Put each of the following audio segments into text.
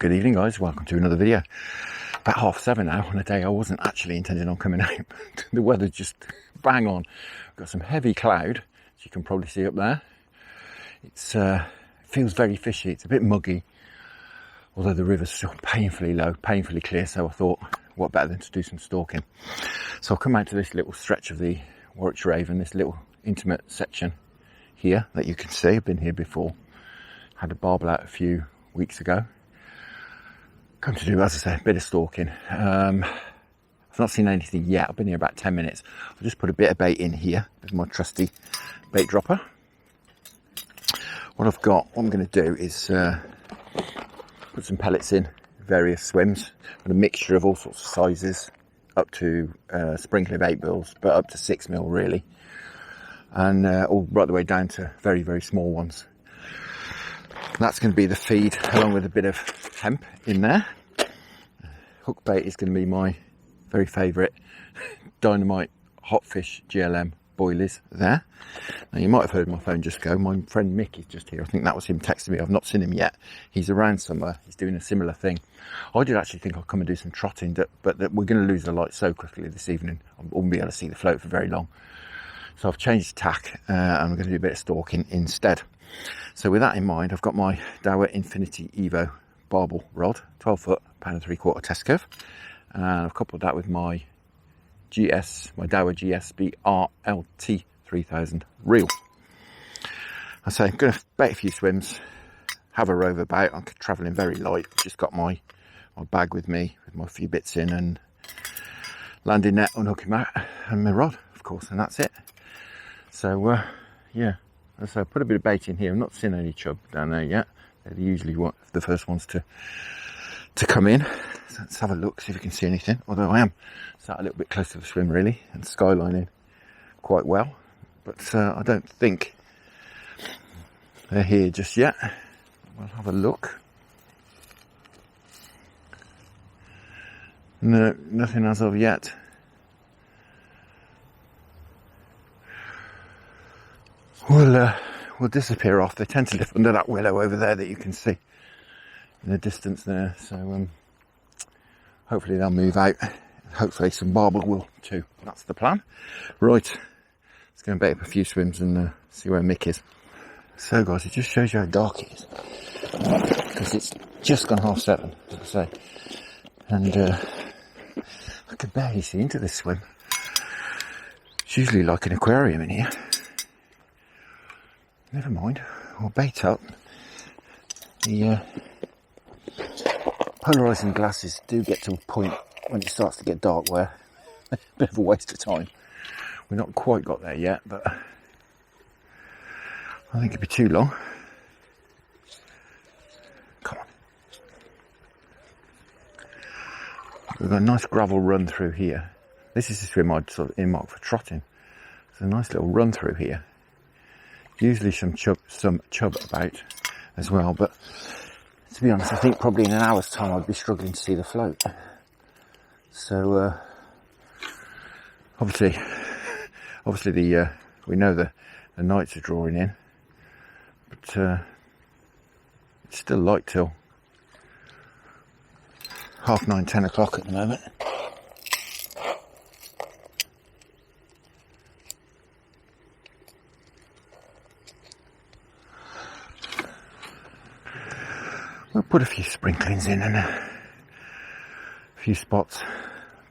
Good evening guys, welcome to another video. About 7:30 now on a day I wasn't actually intending on coming out. The weather's just bang on. We've got some heavy cloud, as you can probably see up there. It feels very fishy, it's a bit muggy, although the river's still painfully low, painfully clear, so I thought what better than to do some stalking. So I'll come out to this little stretch of the Warwickshire Avon, this little intimate section here that you can see. I've been here before, had a barbel out a few weeks ago. Come to do, as I say, a bit of stalking. I've not seen anything yet. I've been here about 10 minutes. I'll just put a bit of bait in here with my trusty bait dropper. What I'm going to do is put some pellets in, various swims, and a mixture of all sorts of sizes, up to sprinkle of 8 mils, but up to 6 mil really, and all right the way down to very, very small ones. That's going to be the feed, along with a bit of hemp in there. Hook bait is going to be my very favourite Dynamite Hotfish GLM Boilies there. Now you might have heard my phone just go. My friend Mick is just here. I think that was him texting me. I've not seen him yet. He's around somewhere. He's doing a similar thing. I did actually think I'd come and do some trotting, but we're going to lose the light so quickly this evening. I won't be able to see the float for very long. So I've changed tack and I'm going to do a bit of stalking instead. So with that in mind, I've got my Daiwa Infinity Evo barbel rod, 12 foot, £1.75 test curve, and I've coupled that with my Daiwa GSB RLT 3000 reel. I say I'm going to bait a few swims, have a rove about. I'm travelling very light, just got my bag with me with my few bits in, and landing net, unhooking out, and my rod, of course, and that's it. So yeah. So I put a bit of bait in here. I'm not seeing any chub down there yet. They're usually the first ones to come in. So let's have a look, see if we can see anything. Although I am sat a little bit close to the swim really, and skylining quite well. But I don't think they're here just yet. We'll have a look. No, nothing as of yet. Will disappear off. They tend to live under that willow over there that you can see in the distance there. So hopefully they'll move out. Hopefully some barbel will too. That's the plan. Right, let's go and bait up a few swims and see where Mick is. So guys, it just shows you how dark it is, because it's just gone 7:30, as I say, and I can barely see into this swim. It's usually like an aquarium in here. Never mind, we'll bait up. The polarising glasses do get to a point when it starts to get dark where a bit of a waste of time. We've not quite got there yet, but I think it'd be too long. Come on. We've got a nice gravel run through here. This is the swim I'd sort of earmark for trotting. It's a nice little run through here. Usually some chub about as well, but to be honest, I think probably in an hour's time I'd be struggling to see the float. So obviously we know the nights are drawing in, but it's still light till 9:30, 10 o'clock at the moment. We'll put a few sprinklings in and a few spots.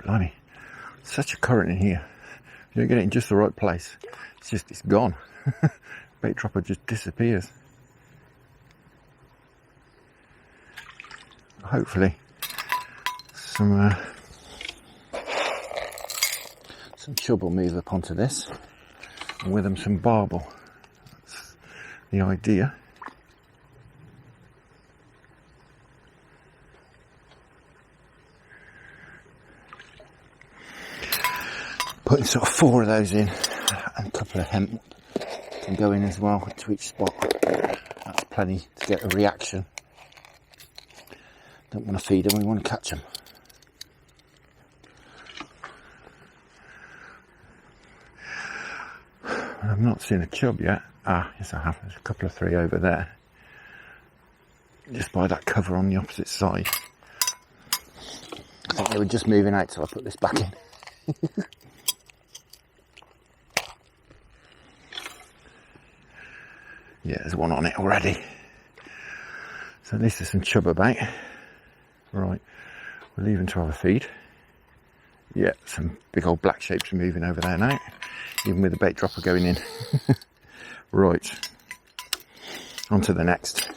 Blimey, such a current in here. You don't get it in just the right place, it's gone. Bait dropper just disappears. Hopefully some chub will move up onto this, and with them some barbel. That's the idea. Putting sort of 4 of those in, and a couple of hemp can go in as well to each spot. That's plenty to get a reaction. Don't want to feed them, we want to catch them. I've not seen a chub yet. Ah, yes I have. There's a couple of 3 over there. just by that cover on the opposite side. I think they were just moving out, so I put this back in. Yeah, there's one on it already. So at least there's some chub about. Right, we'll leave them to have a feed. Yeah, some big old black shapes are moving over there now, even with the bait dropper going in. Right, on to the next.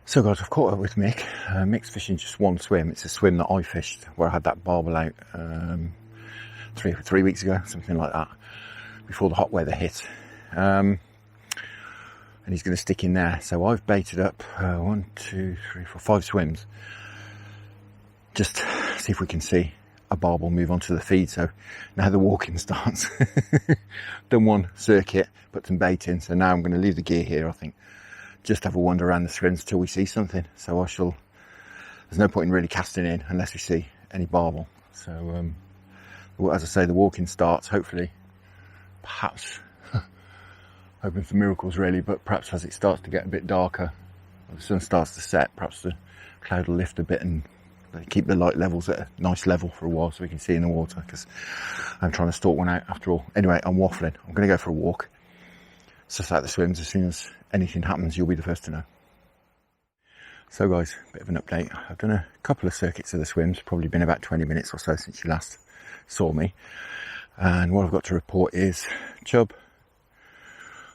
So guys, I've caught up with Mick. Mick's fishing just one swim. It's a swim that I fished where I had that barbel out three weeks ago, something like that, before the hot weather hit. And he's going to stick in there. So I've baited up 1, 2, 3, 4, 5 swims. Just see if we can see a barbel move onto the feed. So now the walking starts. Done one circuit, put some bait in. So now I'm going to leave the gear here, I think. Just have a wander around the swims till we see something. So there's no point in really casting in unless we see any barbel. So as I say, the walking starts, hopefully, perhaps, hoping for miracles really, but perhaps as it starts to get a bit darker, the sun starts to set, perhaps the cloud will lift a bit and keep the light levels at a nice level for a while so we can see in the water, because I'm trying to stalk one out after all. Anyway, I'm waffling. I'm going to go for a walk, suss out the swims. As soon as anything happens, you'll be the first to know. So guys, a bit of an update. I've done a couple of circuits of the swims, probably been about 20 minutes or so since you last saw me. And what I've got to report is chub,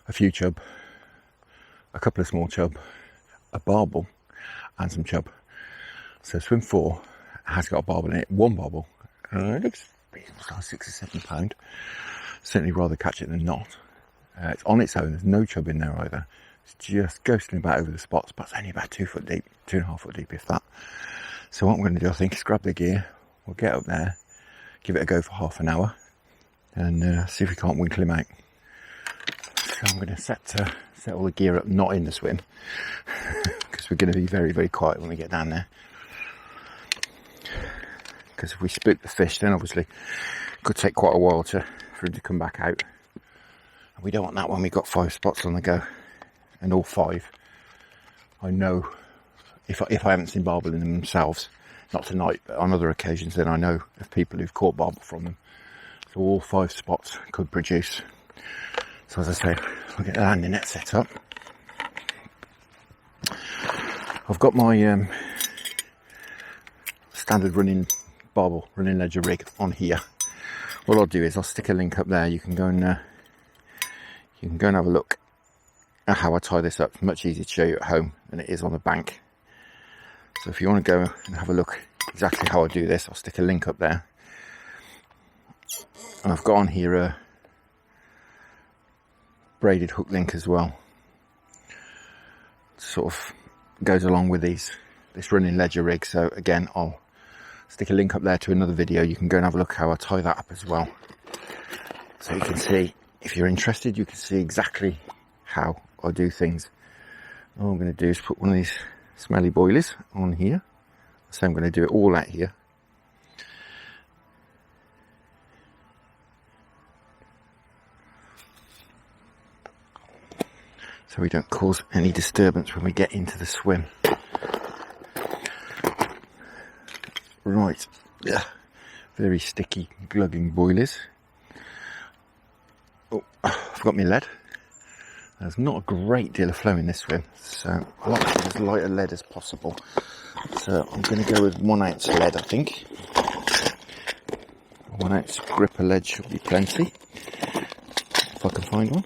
a few chub, a couple of small chub, a barbel, and some chub. So swim 4 has got a barbel in it, one barbel. It looks like 6 or 7 pound. Certainly rather catch it than not. It's on its own, there's no chub in there either. It's just ghosting about over the spots, but it's only about 2 foot deep, 2.5 foot deep if that. So what I'm going to do, I think, is grab the gear, we'll get up there, give it a go for half an hour, and see if we can't winkle him out. So I'm going to set all the gear up, not in the swim, because we're going to be very, very quiet when we get down there. Because if we spook the fish, then obviously it could take quite a while for him to come back out. And we don't want that when we've got 5 spots on the go. And all 5, I know, if I haven't seen barbel in them themselves, not tonight, but on other occasions, then I know of people who've caught barbel from them. So all 5 spots could produce. So as I say, we'll get the landing net set up. I've got my standard running barbel, running ledger rig on here. What I'll do is I'll stick a link up there. You can go and have a look at how I tie this up. It's much easier to show you at home than it is on the bank. So if you want to go and have a look exactly how I do this, I'll stick a link up there. And I've got on here a braided hook link as well. Sort of goes along with this running ledger rig. So again, I'll stick a link up there to another video. You can go and have a look how I tie that up as well. So you can see, if you're interested, you can see exactly how I do things. All I'm going to do is put one of these smelly boilies on here. So I'm going to do it all out here. So we don't cause any disturbance when we get into the swim. Right, yeah, very sticky, glugging boilies. Oh, I forgot my lead. There's not a great deal of flow in this swim, so I like to have as light a lead as possible. So I'm going to go with 1 ounce lead, I think. 1 ounce gripper lead should be plenty, if I can find one.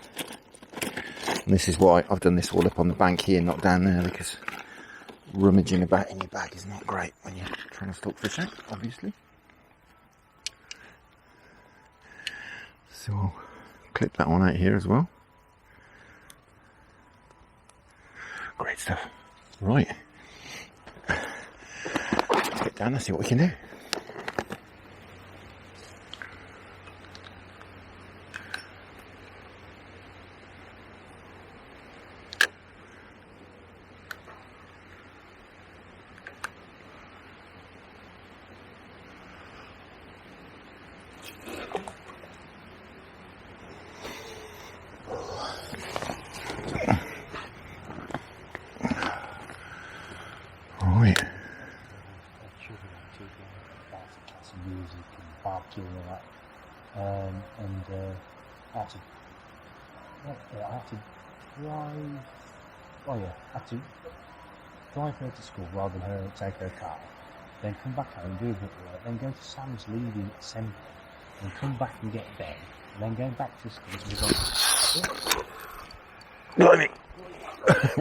And this is why I've done this all up on the bank here, not down there, because rummaging about in your bag is not great when you're trying to stalk fish out, obviously. So I'll clip that one out here as well. Great stuff. Right. Let's get down and see what we can do. to and all that. And I had to drive. Oh yeah, I had to drive her to school rather than her take her car. Then come back home, do a bit of work, then go to Sam's leaving assembly, and come back and get bed, and then go back to school. Blimey.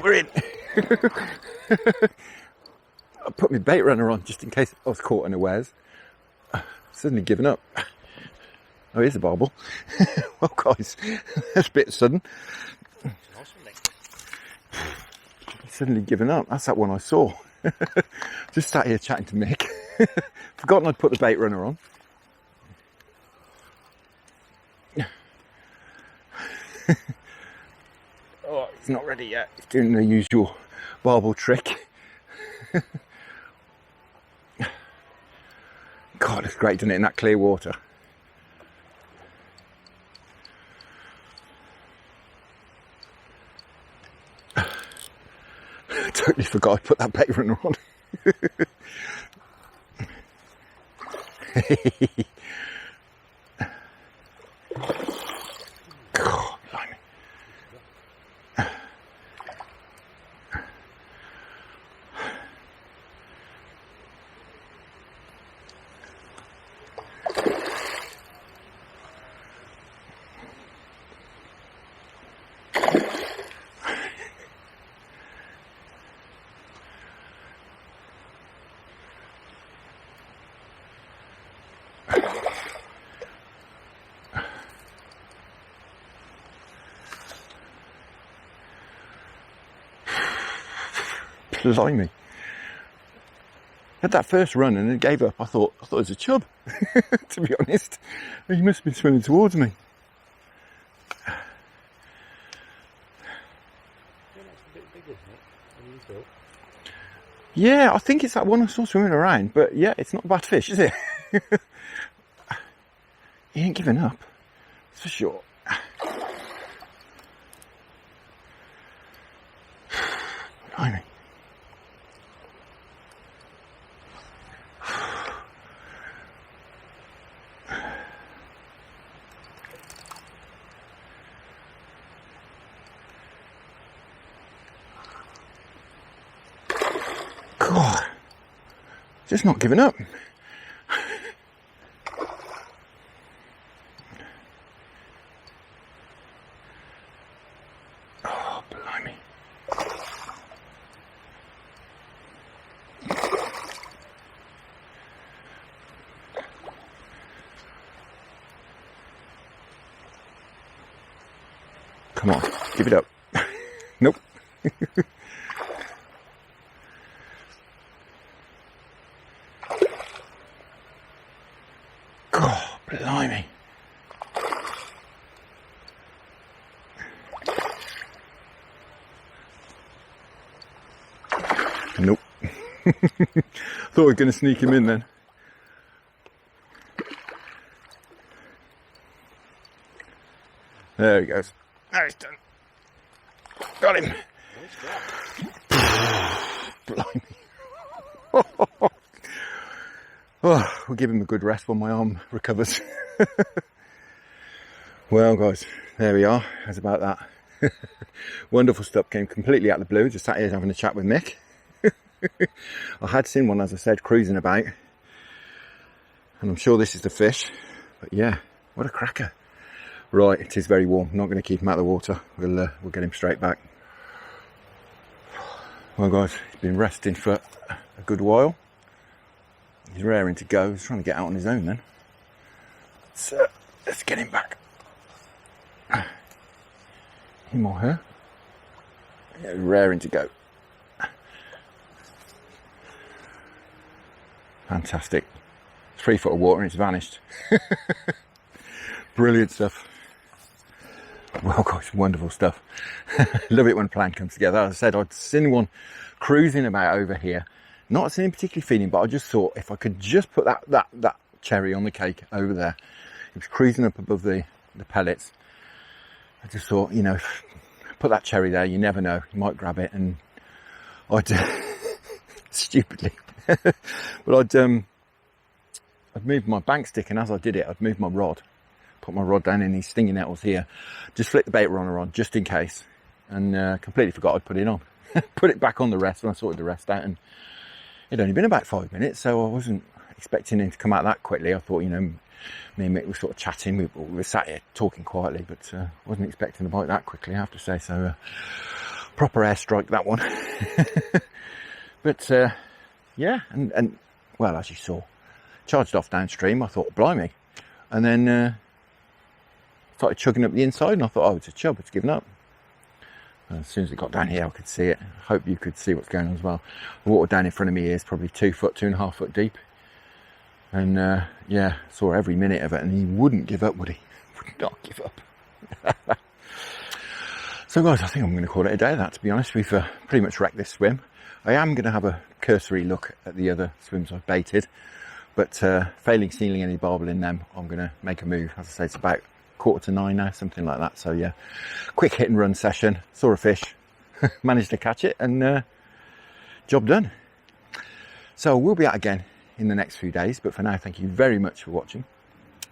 We're in. I put my bait runner on just in case I was caught unawares. Suddenly given up. Oh, here's a barbel. Well, guys, that's a bit sudden. Suddenly given up. That's that one I saw. Just sat here chatting to Mick. Forgotten I'd put the bait runner on. Oh, he's not ready yet. He's doing the usual barbel trick. God, it's great, doesn't it, in that clear water? Totally forgot I put that bait runner on. God, blimey. Blimey. Had that first run and it gave up. I thought it was a chub, to be honest. He must have been swimming towards me. Yeah, I think it's that one I saw swimming around, but yeah, it's not a bad fish, is it? He ain't giving up, that's for sure. Blimey. God, just not giving up. Oh, blimey. Come on, give it up. Nope. God, blimey. Nope. Thought we were going to sneak him in then. There he goes. Now he's done. Got him. Blimey. Oh, we'll give him a good rest while my arm recovers. Well, guys, there we are. How's about that? Wonderful stuff. Came completely out of the blue. Just sat here having a chat with Mick. I had seen one, as I said, cruising about. And I'm sure this is the fish. But yeah, what a cracker. Right, it is very warm. I'm not going to keep him out of the water. We'll get him straight back. Well, guys, he's been resting for a good while. He's raring to go. He's trying to get out on his own then. So let's get him back. Him or her. Yeah, raring to go. Fantastic. 3 foot of water and it's vanished. Brilliant stuff. Well, guys, wonderful stuff. Love it when a plan comes together. As I said, I'd seen one cruising about over here. Not seeing particularly feeding, but I just thought if I could just put that cherry on the cake over there. It was cruising up above the pellets. I just thought, you know, put that cherry there, you never know, you might grab it. And I'd stupidly but I'd moved my bank stick, and as I did it, I'd moved my rod, put my rod down in these stinging nettles here, just flick the bait runner on just in case, and completely forgot I'd put it on. Put it back on the rest when I sorted the rest out, and it'd only been about 5 minutes, so I wasn't expecting him to come out that quickly. I thought, you know, me and Mick were sort of chatting, we were sat here talking quietly, but wasn't expecting to bite that quickly, I have to say. So proper airstrike, that one. But yeah, and well, as you saw, charged off downstream. I thought, blimey, and then started chugging up the inside, and I thought, oh, it's a chub, it's given up. And as soon as it got down here, I could see it. I hope you could see what's going on as well. The water down in front of me is probably 2 foot, 2.5 foot deep. And yeah, saw every minute of it, and he wouldn't give up, would he? Would not give up. So guys, I think I'm going to call it a day, that, to be honest. We've pretty much wrecked this swim. I am going to have a cursory look at the other swims I've baited, but failing sealing any barbel in them, I'm going to make a move. As I say, it's about 8:45 now, something like that. So yeah, quick hit and run session, saw a fish, managed to catch it, and job done. So we'll be out again in the next few days, but for now, thank you very much for watching.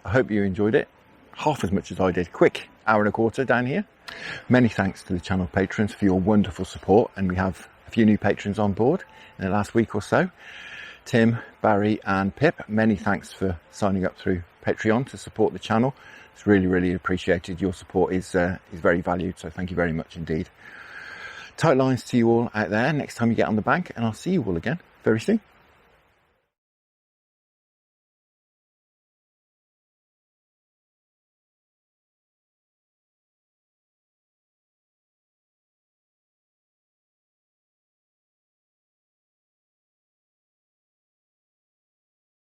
I hope you enjoyed it half as much as I did. Quick hour and a quarter down here. Many thanks to the channel patrons for your wonderful support, and we have a few new patrons on board in the last week or so. Tim, Barry and Pip, many thanks for signing up through Patreon to support the channel. It's really, really appreciated. Your support is very valued, so thank you very much indeed. Tight lines to you all out there next time you get on the bank, and I'll see you all again very soon.